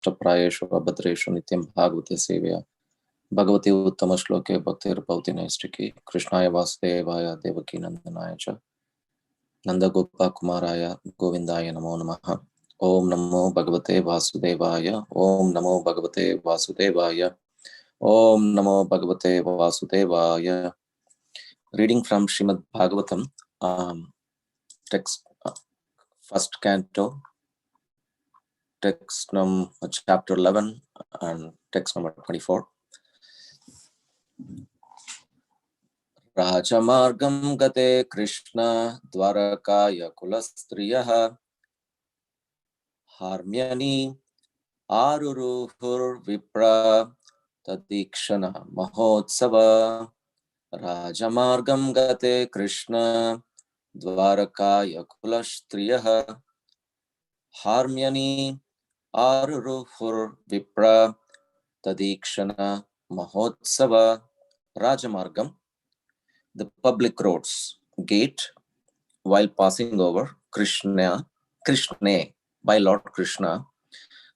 अष्टप्रायेषु अभद्रेषु नित्यं भागवते सेवया भगवती उत्तम श्लोके भक्तिर्भवति नैष्टिकी कृष्णाय वासुदेवाय देवकी नंदनाय च नंदगोपकुमाराय गोविंदाय नमो नमः। ओम नमो भगवते वासुदेवाय। ओम नमो भगवते वासुदेवाय। ओम नमो भगवते वासुदेवाय। Reading from Srimad Bhagavatam, text first canto, text number chapter 11 and text number 24. Rajamargam gate Krishna dwarakaya kulastriyah harmyani aruruhur vipra tadikshana mahotsava. Rajamargam gate Krishna dwarakaya kulastriyah harmyani aruruhur vipra tadikshana mahotsava. Rajamargam, the public roads, gate, while passing over Krishna, by Lord Krishna,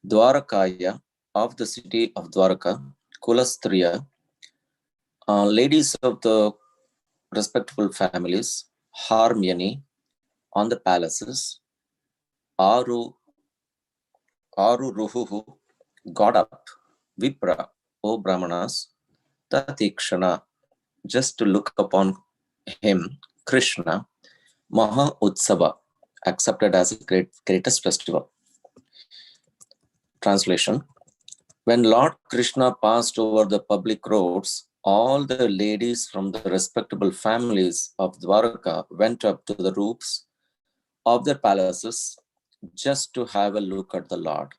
Dwarakaya, of the city of Dwaraka, Kulastriya, ladies of the respectable families, Harmyani, on the palaces, Aruruhu, got up, Vipra, O Brahmanas, Tatikshana, just to look upon him, Krishna, Maha Utsava, accepted as a greatest festival. Translation: when Lord Krishna passed over the public roads, all the ladies from the respectable families of Dwaraka went up to the roofs of their palaces just to have a look at the Lord.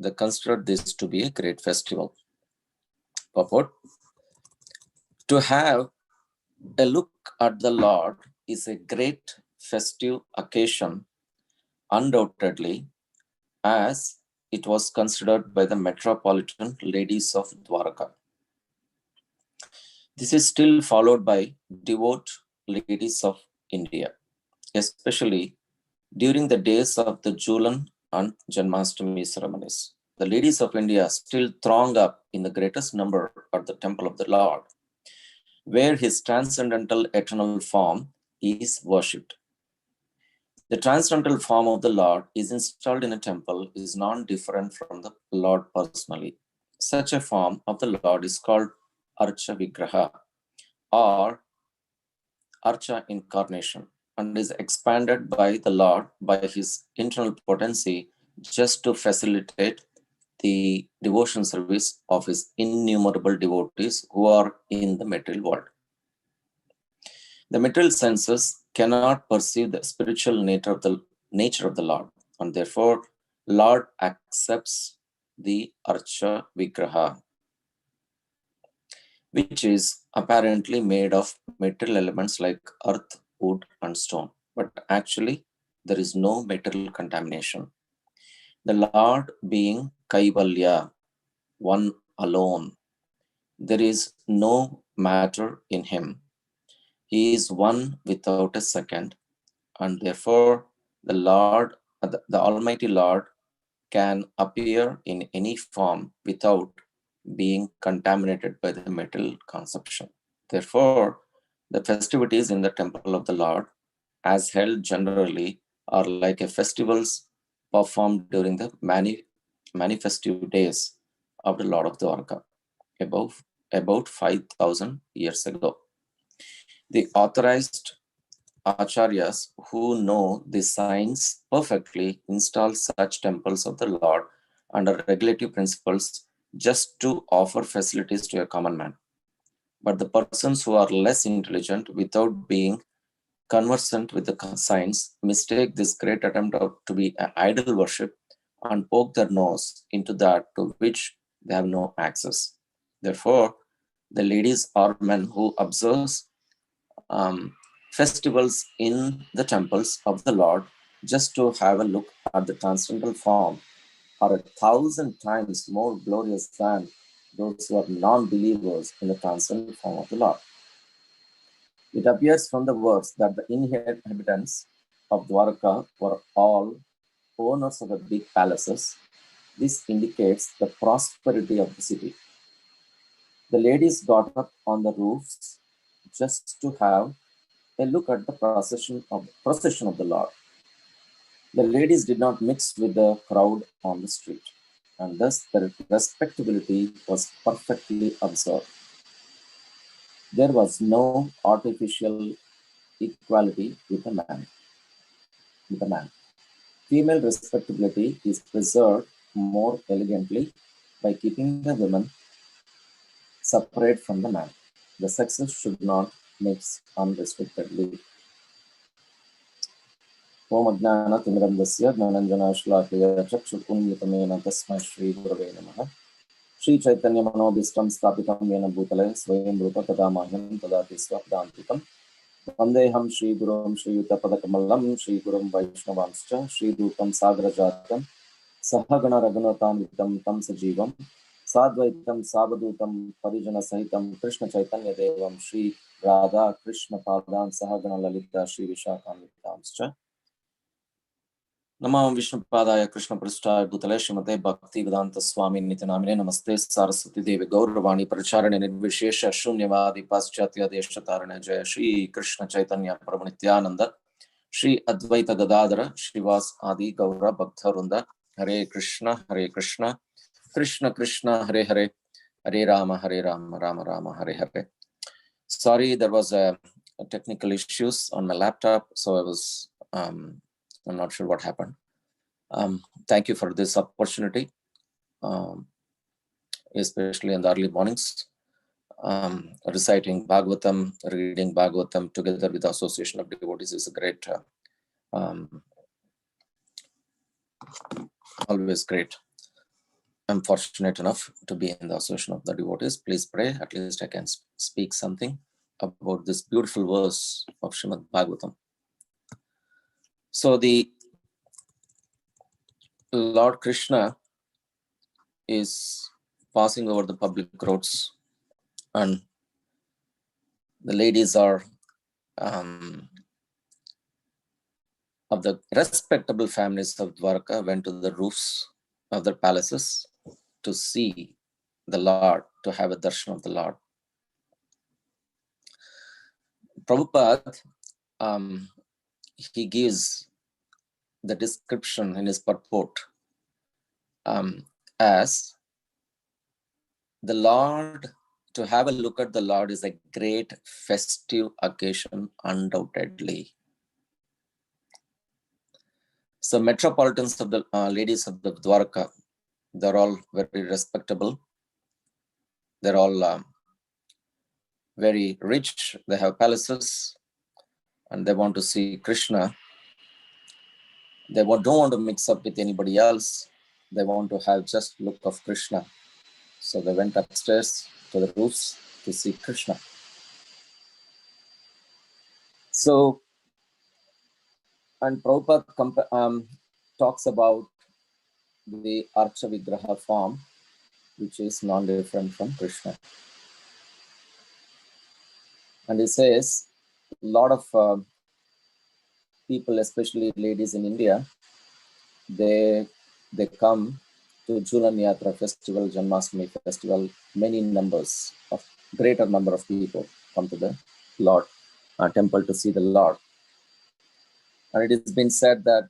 They considered this to be a great festival. Purport: to have a look at the Lord is a great festive occasion, undoubtedly, as it was considered by the metropolitan ladies of Dwaraka. This is still followed by devout ladies of India, especially during the days of the Julan and Janmashtami ceremonies. The ladies of India still throng up in the greatest number at the temple of the Lord, where his transcendental eternal form is worshipped. The transcendental form of the Lord is installed in a temple is non-different from the Lord personally. Such a form of the Lord is called Archa Vigraha or Archa Incarnation, and is expanded by the Lord by his internal potency just to facilitate the devotion service of his innumerable devotees who are in the material world. The material senses cannot perceive the spiritual nature of the Lord, and therefore Lord accepts the Archa Vigraha, which is apparently made of material elements like earth, wood, and stone. But actually, there is no material contamination. The Lord being Kaivalya, one alone, there is no matter in him. He is one without a second, and therefore the Almighty Lord can appear in any form without being contaminated by the material conception. Therefore, the festivities in the temple of the Lord, as held generally, are like a festivals performed during the many festive days of the Lord of Dwarka, about 5,000 years ago. The authorized acharyas who know the science perfectly install such temples of the Lord under regulative principles just to offer facilities to a common man. But the persons who are less intelligent without being conversant with the science mistake this great attempt to be an idol worship and poke their nose into that to which they have no access. Therefore, the ladies or men who observes festivals in the temples of the Lord just to have a look at the transcendental form are 1,000 times more glorious than those who are non-believers in the transcendental form of the Lord. It appears from the verse that the inhabitants of Dwaraka were all owners of the big palaces This indicates the prosperity of the city. The ladies got up on the roofs just to have a look at the procession of the Lord. The ladies did not mix with the crowd on the street, and thus their respectability was perfectly observed. There was no artificial equality with the man. Female respectability is preserved more elegantly by keeping the women separate from the man. The sexes should not mix unrestrictedly. Om Ajnana Timirandasya Gnananjana Chakshurunmitamena Tasmai Shri Gurave Namaha. Shri Chaitanya Manobhistam Stapitam Yena Bhutale Swayam Rupa Tadamahyam Tadati Swapdantikam Vandeham Shri Gurum Shri Yuta Padakamalam Shri Gurum Vaishnavanscha Shri Dukam Sagrajatam Sahagana Raghunatam Tam Sajivam Sadvaitam Sabadutam Parijana Sahitam Krishna Chaitanya Devam Shri Radha Krishna Padan Sahagana Lalita Shri Vishakamitamscha Namam Vishnu Padaya Krishna Prasthaya Bhutale Srimate Bhakti Vedanta Swami Nitinamine Namaste Saraswati Devi Gauravani Pracharane Nirvishesha Shunyavadi Paschatya Deshatarane Jaya Shri Krishna Chaitanya Prabhu Nityananda Shri Advaita Gadadara Shrivas Adi Gaura Bhaktarunda Hare Krishna Krishna Krishna Hare Hare Hare Rama Rama Rama Hare Hare. Sorry, there was a technical issues on my laptop, so I was I'm not sure what happened. Thank you for this opportunity, especially in the early mornings. Reciting Bhagavatam, reading Bhagavatam together with the Association of Devotees is a great, always great. I'm fortunate enough to be in the Association of the Devotees. Please pray, at least I can speak something about this beautiful verse of Srimad Bhagavatam. So the Lord Krishna is passing over the public roads, and the ladies are of the respectable families of Dwarka went to the roofs of their palaces to see the Lord, to have a darshan of the Lord. Prabhupada, he gives the description in his purport as the Lord, to have a look at the Lord is a great festive occasion, undoubtedly. So metropolitans of the ladies of the Dwarka, they're all very respectable. They're all very rich. They have palaces and they want to see Krishna. They don't want to mix up with anybody else. They want to have just look of Krishna. So they went upstairs to the roofs to see Krishna. So, and Prabhupada talks about the Archa Vigraha form, which is non-different from Krishna. And he says, a lot of people, especially ladies in India, they come to Jhulan Yatra festival, Janmashtami festival, greater number of people come to the Lord temple to see the Lord. And it has been said that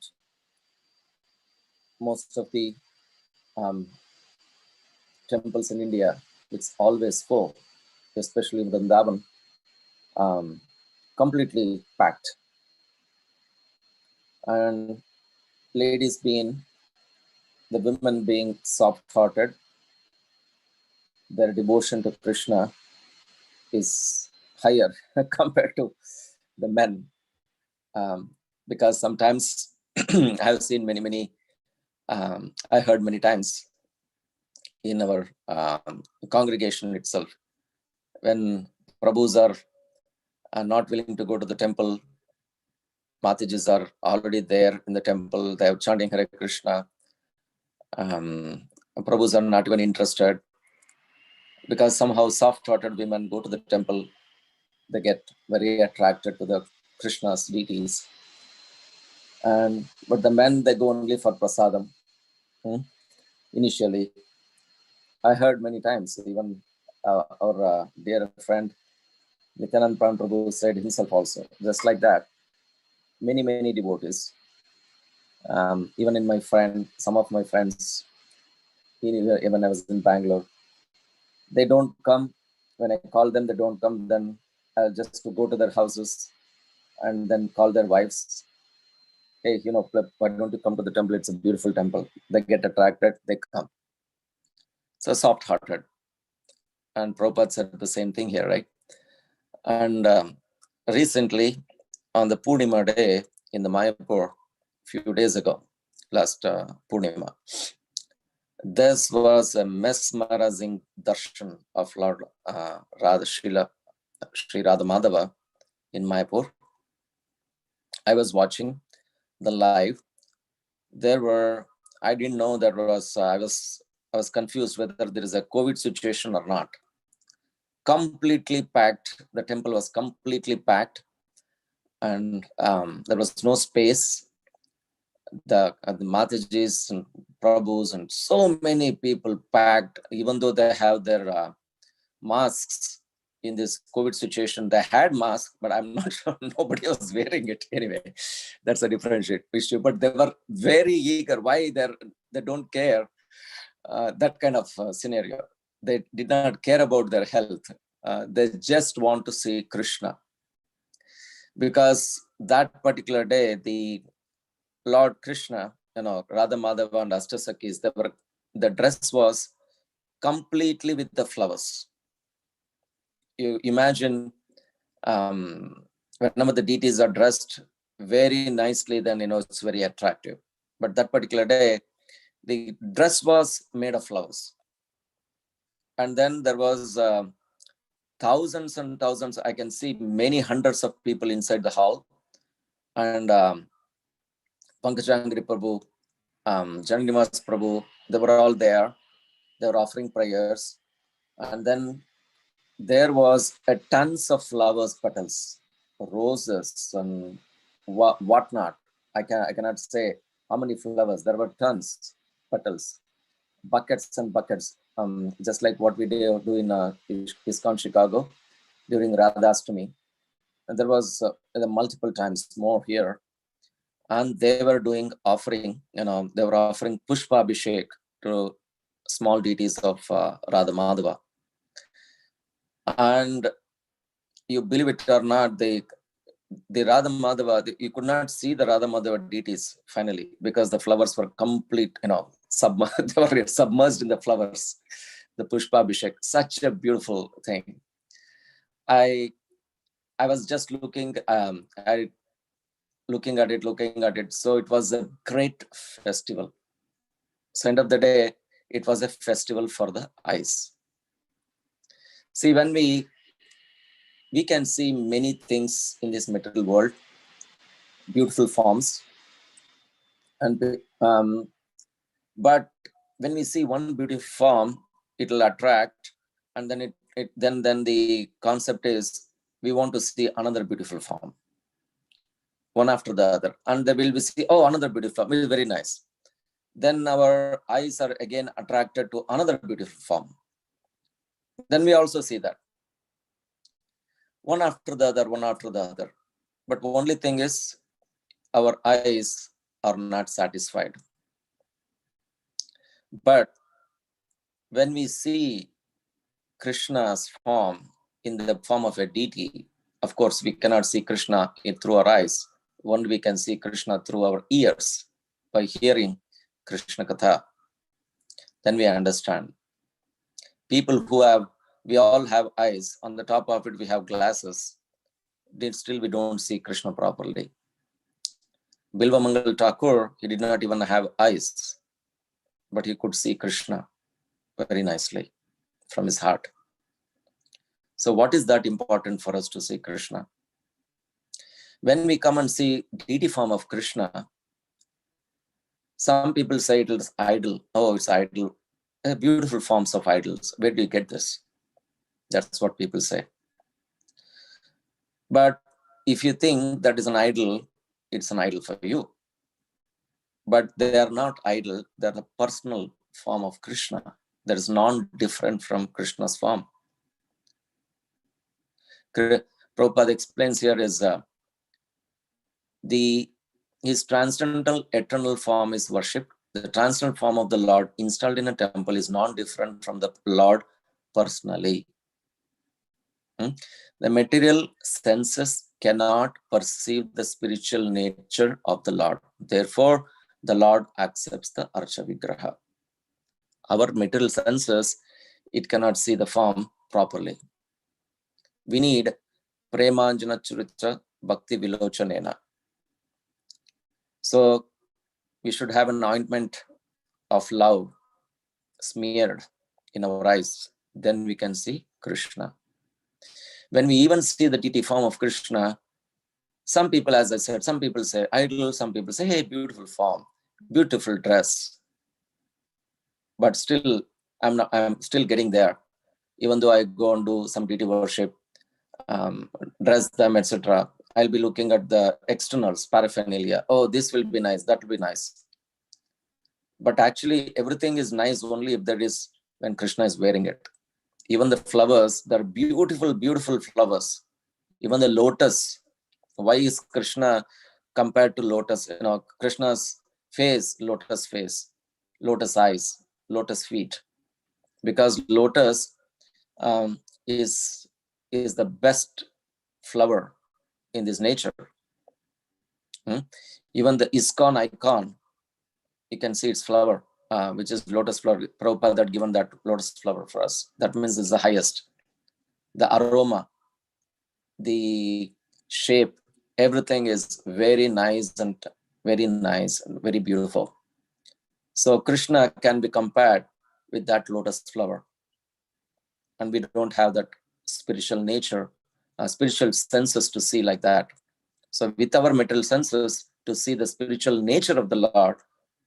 most of the temples in India, it's always full, especially in Vrindavan, completely packed. And ladies the women being soft-hearted, their devotion to Krishna is higher compared to the men. Because sometimes I have seen I heard many times in our congregation itself, when Prabhus are not willing to go to the temple, Matajis are already there in the temple, they are chanting Hare Krishna. Prabhus are not even interested, because somehow soft-hearted women go to the temple, they get very attracted to the Krishna's deities. But the men, they go only for prasadam. initially. I heard many times, even our dear friend Nityanand Prabhu said himself also, just like that. Many devotees, even in my friend, some of my friends, even I was in Bangalore, they don't come. When I call them, they don't come. Then I'll just to go to their houses and then call their wives. Hey, why don't you come to the temple? It's a beautiful temple. They get attracted, they come. So soft-hearted. And Prabhupada said the same thing here, right? And recently, on the Purnima day in the Mayapur, few days ago, last Purnima, this was a mesmerizing darshan of Lord Sri Radha Madhava in Mayapur. I was watching the live. I didn't know there was, I was confused whether there is a COVID situation or not. Completely packed. The temple was completely packed, and there was no space. The Matajis and Prabhus and so many people packed, even though they have their masks in this COVID situation. They had masks, but I'm not sure nobody was wearing it anyway. That's a different issue. But they were very eager. Why they don't care? That kind of scenario. They did not care about their health. They just want to see Krishna. Because that particular day, the Lord Krishna, Radha Madhava and Ashtasakis, the dress was completely with the flowers. You imagine whenever the deities are dressed very nicely, then it's very attractive. But that particular day, the dress was made of flowers. And then there was thousands and thousands. I can see many hundreds of people inside the hall. And Pankajangri Prabhu, Janivas Prabhu, they were all there. They were offering prayers. And then there was a tons of flowers, petals, roses, and whatnot. I cannot say how many flowers. There were tons, petals, buckets and buckets, just like what we do in ISKCON Chicago during Radhastami. And there was multiple times more here. And they were doing offering, they were offering Pushpa Abhishek to small deities of Radha Madhava. And you believe it or not, the Radha Madhava, you could not see the Radha Madhava deities finally, because the flowers were complete, they were submerged in the flowers, the Pushpa Abhishek. Such a beautiful thing. I was just looking at it. So it was a great festival. So end of the day, it was a festival for the eyes. See, when we can see many things in this material world, beautiful forms, and but when we see one beautiful form, it will attract, and then then the concept is we want to see another beautiful form, one after the other, and then we'll see, oh, another beautiful form, it is very nice. Then our eyes are again attracted to another beautiful form. Then we also see that one after the other, one after the other. But the only thing is our eyes are not satisfied. But when we see Krishna's form in the form of a deity, of course, we cannot see Krishna through our eyes. Only we can see Krishna through our ears by hearing Krishna Katha. Then we understand. People we all have eyes. On the top of it, we have glasses. Still, we don't see Krishna properly. Bilva Mangal Thakur, he did not even have eyes, but he could see Krishna very nicely from his heart. So what is that important for us to see Krishna? When we come and see deity form of Krishna, some people say it is idol. Oh, it's idol. Beautiful forms of idols. Where do you get this? That's what people say. But if you think that is an idol, it's an idol for you. But they are not idol. They are the personal form of Krishna. That is non-different from Krishna's form. Prabhupada explains here is his transcendental eternal form is worshipped. The transcendental form of the Lord installed in a temple is non-different from the Lord personally. The material senses cannot perceive the spiritual nature of the Lord. Therefore, the Lord accepts the Archa Vigraha. Our material senses, it cannot see the form properly. We need Premanjana Charitra Bhakti Vilochanena. So we should have an ointment of love smeared in our eyes. Then we can see Krishna. When we even see the deity form of Krishna, some people, as I said, some people say idol, some people say, hey, beautiful form, beautiful dress. But still, I'm still getting there. Even though I go and do some deity worship, dress them, etc., I'll be looking at the externals, paraphernalia. Oh, this will be nice, that will be nice. But actually, everything is nice only if that is when Krishna is wearing it. Even the flowers, they're beautiful, beautiful flowers. Even the lotus. Why is Krishna compared to lotus? You know, Krishna's face, lotus eyes, lotus feet. Because lotus is the best flower in this nature. Even the ISKCON icon, you can see its flower, which is lotus flower. Prabhupada had given that lotus flower for us. That means it's the highest. The aroma, the shape, everything is very nice and very beautiful. So Krishna can be compared with that lotus flower. And we don't have that spiritual nature, spiritual senses to see like that. So with our material senses, to see the spiritual nature of the Lord,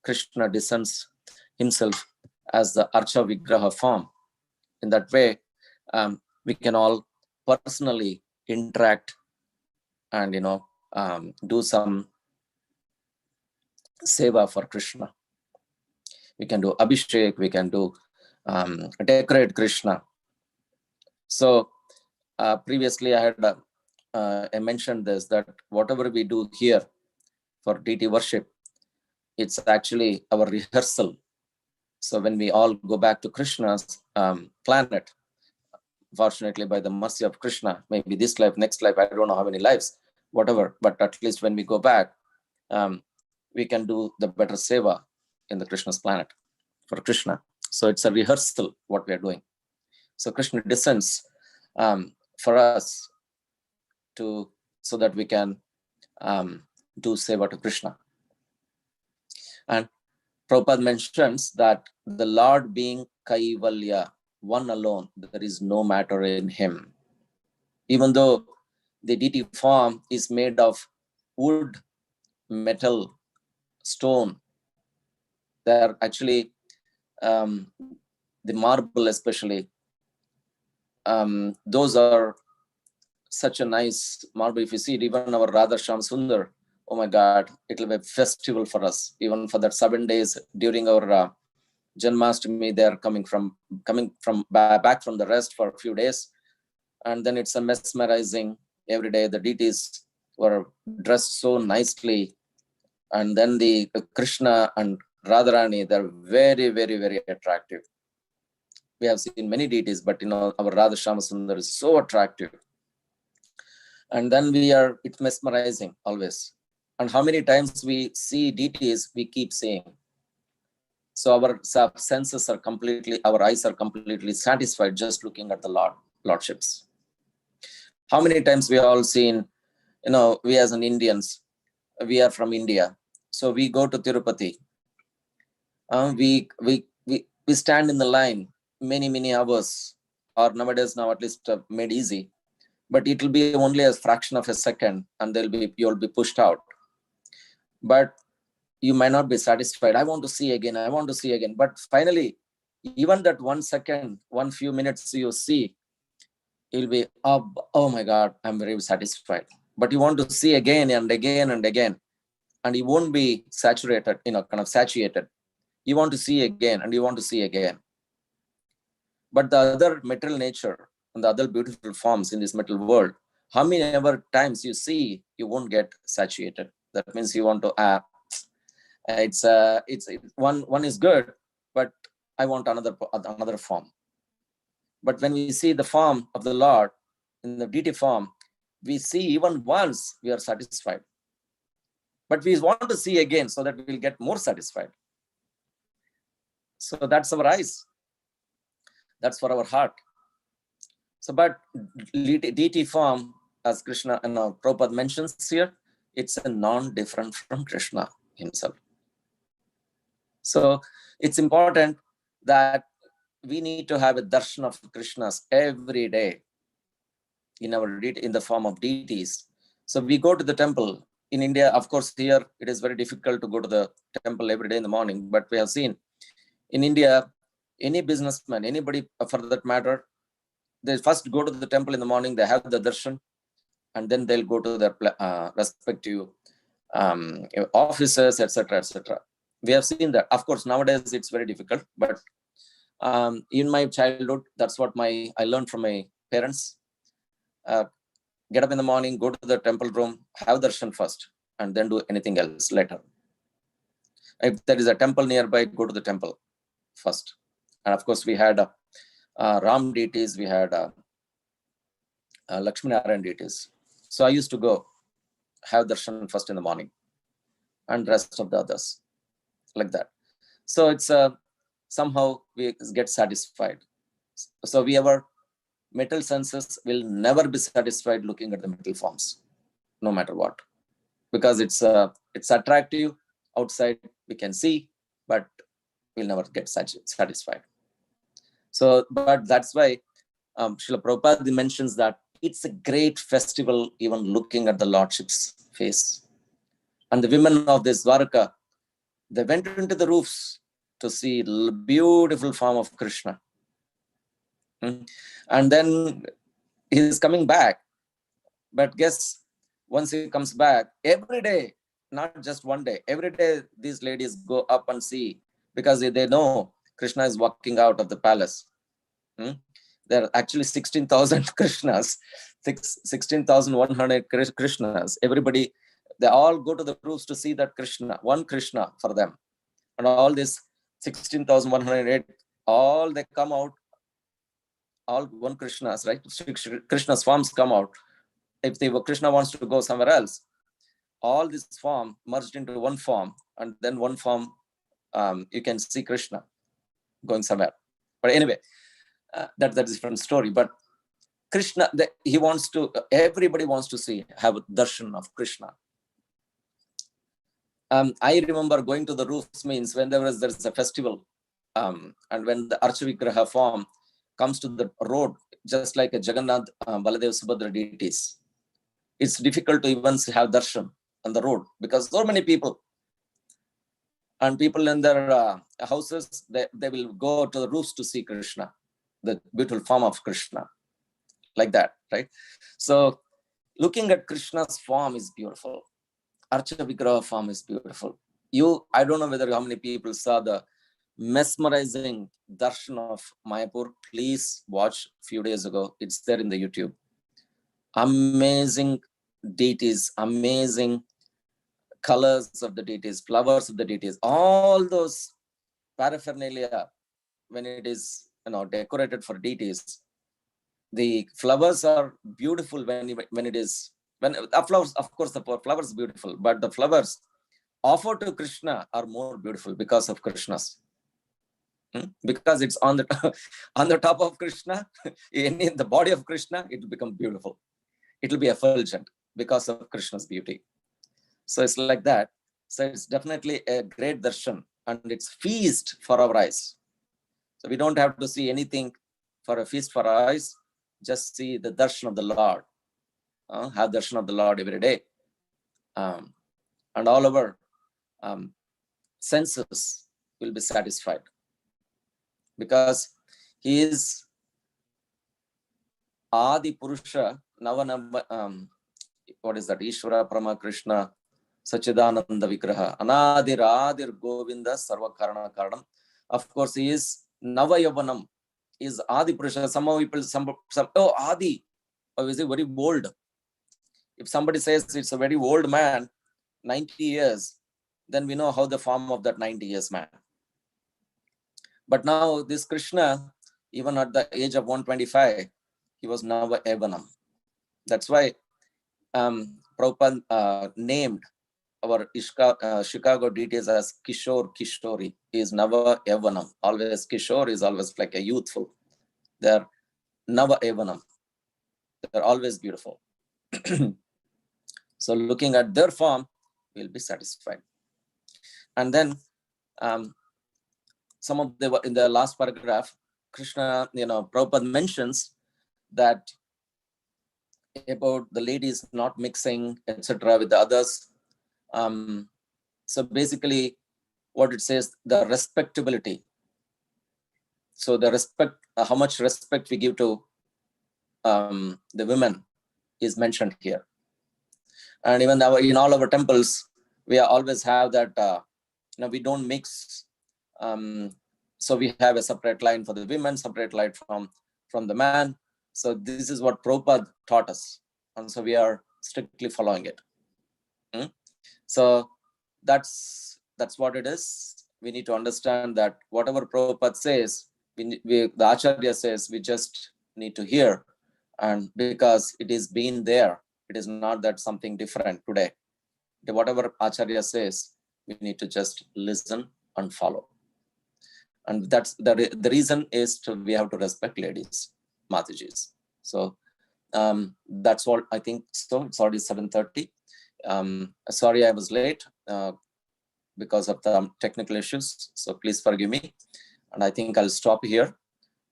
Krishna descends himself as the Archa Vigraha form. In that way, we can all personally interact and do some seva for Krishna. We can do abhishek, we can do decorate Krishna. So previously I had I mentioned this, that whatever we do here for deity worship, it's actually our rehearsal. So when we all go back to Krishna's planet, fortunately by the mercy of Krishna, maybe this life, next life, I don't know how many lives, whatever, but at least when we go back, we can do the better seva in the Krishna's planet for Krishna. So it's a rehearsal what we are doing. So Krishna descends for us so that we can do seva to Krishna. And Prabhupada mentions that the Lord being Kaivalya, one alone, there is no matter in him. Even though the deity form is made of wood, metal, stone, they are actually, the marble especially, those are such a nice marble. If you see it, even our Radha Shyam Sundar, oh my God, it will be a festival for us. Even for that 7 days during our Janmashtami, they are coming from back from the rest for a few days. And then it's a mesmerizing every day. The deities were dressed so nicely. And then the Krishna and Radharani, they're very, very, very attractive. We have seen many deities, but our Radha Shyama Sundar is so attractive. And then it's mesmerizing always. And how many times we see deities, we keep seeing. So our senses are completely, our eyes are completely satisfied just looking at the lordships. How many times we have all seen, we as an Indians, we are from India. So we go to Tirupati. We stand in the line many hours, or nowadays now at least made easy, but it will be only a fraction of a second and you'll be pushed out. But you might not be satisfied. I want to see again. But finally, even that 1 second, one few minutes you see, you'll be, oh my God, I'm very satisfied. But you want to see again and again and again, and you won't be saturated, kind of satiated. you want to see again and you want to see again. But the other material nature and the other beautiful forms in this material world, how many ever times you see, you won't get satiated. That means you want to, it's one is good, but I want another form. But when we see the form of the Lord in the deity form, we see even once we are satisfied. But we want to see again so that we will get more satisfied. So that's our eyes. That's for our heart. So, but deity form, as Krishna and Prabhupada mentions here, it's a non-different from Krishna himself. So it's important that we need to have a darshan of Krishnas every day in the form of deities. So we go to the temple in India. Of course, here it is very difficult to go to the temple every day in the morning. But we have seen in India, any businessman, anybody for that matter, they first go to the temple in the morning. They have the darshan, and then they'll go to their respective offices, etc., etc. We have seen that. Of course, nowadays it's very difficult. But in my childhood, that's what I learned from my parents. Get up in the morning, go to the temple room, have darshan first, and then do anything else later. If there is a temple nearby, go to the temple first. And of course, we had Ram deities, we had Lakshmi Narayan deities. So I used to go have darshan first in the morning and rest of the others, like that. So it's somehow we get satisfied. So our material senses will never be satisfied looking at the material forms, no matter what, because it's attractive outside, we can see, but we'll never get satisfied. So, but that's why Srila Prabhupada mentions that it's a great festival even looking at the Lordship's face. And the women of this Dwarka, they went into the roofs to see the beautiful form of Krishna. And then he is coming back. But guess, once he comes back, every day, not just one day, every day these ladies go up and see, because they know Krishna is walking out of the palace. There are actually 16,000 Krishnas, 16,100 Krishnas. Everybody, they all go to the roofs to see that Krishna, one Krishna for them. And all this 16,108, all they come out, all one Krishnas, right? Krishna's forms come out. If Krishna wants to go somewhere else, all this form merged into one form, and then one form, you can see Krishna going somewhere. But anyway, that's a different story. But Krishna, everybody wants to see, have a darshan of Krishna. I remember going to the roofs, means when there's a festival, and when the Archavigraha form comes to the road, just like a Jagannath, Baladev, Subhadra deities, it's difficult to even have darshan on the road because so many people. And people in their houses, they will go to the roofs to see Krishna, the beautiful form of Krishna, like that, right? So looking at Krishna's form is beautiful. Archa Vigraha form is beautiful. I don't know whether how many people saw the mesmerizing darshan of Mayapur. Please watch a few days ago. It's there in the YouTube. Amazing deities, amazing colors of the deities, flowers of the deities, all those paraphernalia, when it is decorated for deities, the flowers are beautiful when the flowers, of course, the flowers are beautiful, but the flowers offered to Krishna are more beautiful because of Krishna's. Because it's on the top of Krishna, in the body of Krishna, it will become beautiful. It will be effulgent because of Krishna's beauty. So it's like that. So it's definitely a great darshan, and it's feast for our eyes. So we don't have to see anything for a feast for our eyes. Just see the darshan of the Lord. Have darshan of the Lord every day. And all our senses will be satisfied. Because he is Adi Purusha, what is that? Ishvara, Brahma, Krishna, Sachidananda Vigraha, Anadir Adir Govinda Sarva Karana Karanam. Of course, he is Nava Yavanam, is Adi Purusha. Some people, oh, Adi, oh, is he very old? If somebody says it's a very old man, 90 years, then we know how the form of that 90 years man. But now this Krishna, even at the age of 125, he was Nava Yavanam. That's why Prabhupada named our Chicago deities as Kishore Kishori. He is Nava Yavanam. Always Kishore is always like a youthful. They're Nava Yavanam. They're always beautiful. So looking at their form, we'll be satisfied. And then some of the, in the last paragraph, Krishna, Prabhupada mentions that about the ladies not mixing, etc., with the others. So basically, what it says, the respectability. So the respect, how much respect we give to the women is mentioned here. And even in all our temples, we always have that, we don't mix. So we have a separate line for the women, separate line from the man. So this is what Prabhupada taught us. And so we are strictly following it. So that's what it is. We need to understand that whatever Prabhupada says, the Acharya says, we just need to hear. And because it is being there, it is not that something different today. Whatever Acharya says, we need to just listen and follow. And that's the reason is we have to respect ladies, Matajis. So that's all I think. So it's already 7:30. Sorry I was late because of the technical issues. So please forgive me. And I think I'll stop here.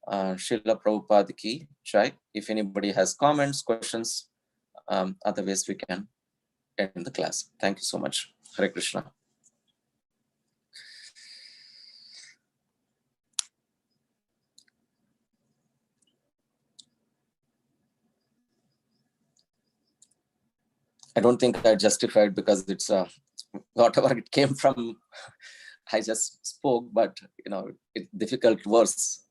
Srila Prabhupada ki jai. If anybody has comments, questions, otherwise we can end the class. Thank you so much. Hare Krishna. I don't think I justified because it's whatever it came from, I just spoke, but it's difficult words.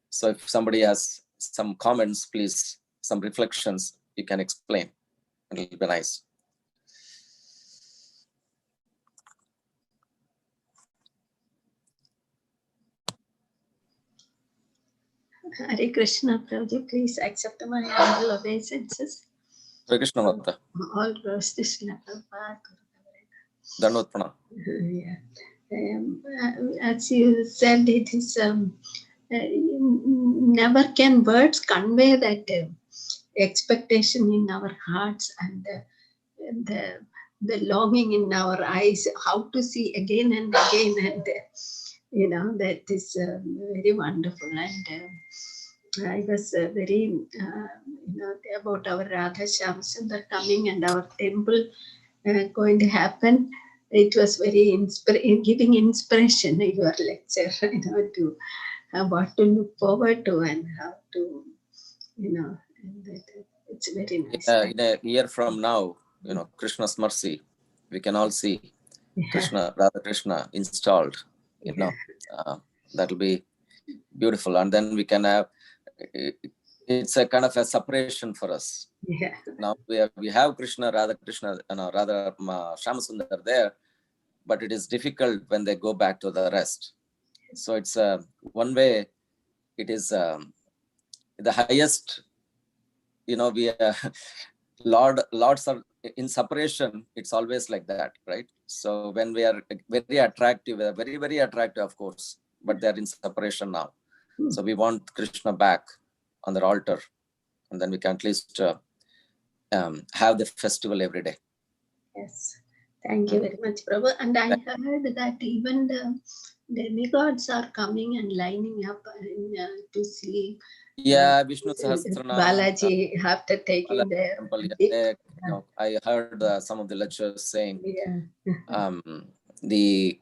So if somebody has some comments, please, some reflections, you can explain. It'll be nice. Hare Krishna, Prabhuji, please accept my humble obeisances. Hare Krishna Mata. All rose to Srila Prabhupada. Dandavat Pranam. As you said, it is never can words convey that expectation in our hearts and the longing in our eyes, how to see again and again, and that is very wonderful. And I was very about our Radha Shyamsundar coming and our temple going to happen. It was very giving inspiration in your lecture, to what to look forward to and how to, and it's very nice. In a year from now, Krishna's mercy, we can all see Krishna, Radha Krishna installed. That will be beautiful, and then we can have. It's a kind of a separation for us. Now we have Krishna, Radha Krishna, Radha Shyamasundar there, but it is difficult when they go back to the rest. So it's one way. It is the highest. We Lords are in separation. It's always like that, right? So when we are very attractive, very very attractive, of course, but they are in separation now. So we want Krishna back on the altar, and then we can at least have the festival every day. Yes, thank you very much, Prabhu. And I heard that even the demigods are coming and lining up to see. Yeah, Vishnu Sahasranam. Balaji after taking their temple. I heard some of the lecturers saying the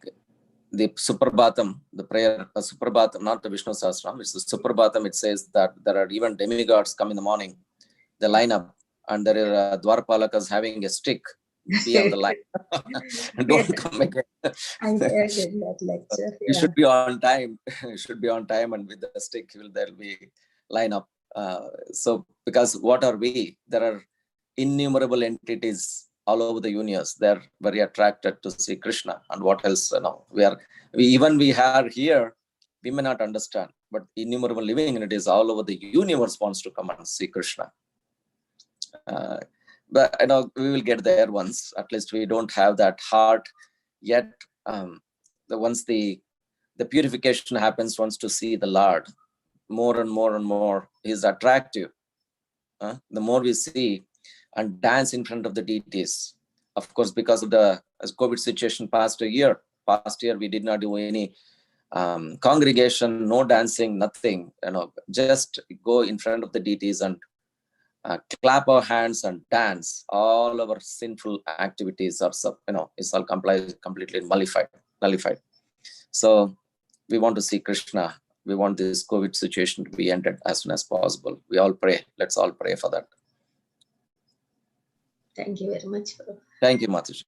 Suprabhatam, the prayer Suprabhatam, not the Vishnu Sahasranam, it's the Suprabhatam. It says that there are even demigods come in the morning, they line up, and there are Dwarpalakas having a stick, be on the line. Don't come again. I heard in that lecture. You should be on time. You should be on time, and with the stick, there'll be line up. So, because what are we? There are innumerable entities all over the universe. They're very attracted to see Krishna. And what else? We are here. We may not understand, but innumerable living entities all over the universe wants to come and see Krishna. But we will get there once. At least we don't have that heart yet. Once the purification happens, wants to see the Lord more and more and more. He's attractive. The more we see and dance in front of the deities. Of course, because of the COVID situation past year we did not do any congregation, no dancing, nothing. Just go in front of the deities and clap our hands and dance. All our sinful activities are, it's all completely nullified. So we want to see Krishna. We want this COVID situation to be ended as soon as possible. We all pray. Let's all pray for that. Thank you very much. Thank you, Mataji.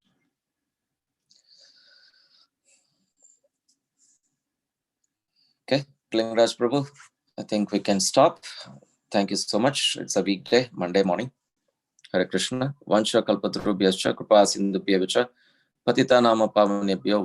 Okay, Klingraj Prabhu, I think we can stop. Thank you so much. It's a weekday, Monday morning. Hare Krishna. Vansha kalpatarubhyascha kripa sindhubhya vicha patita nama pavanebhyo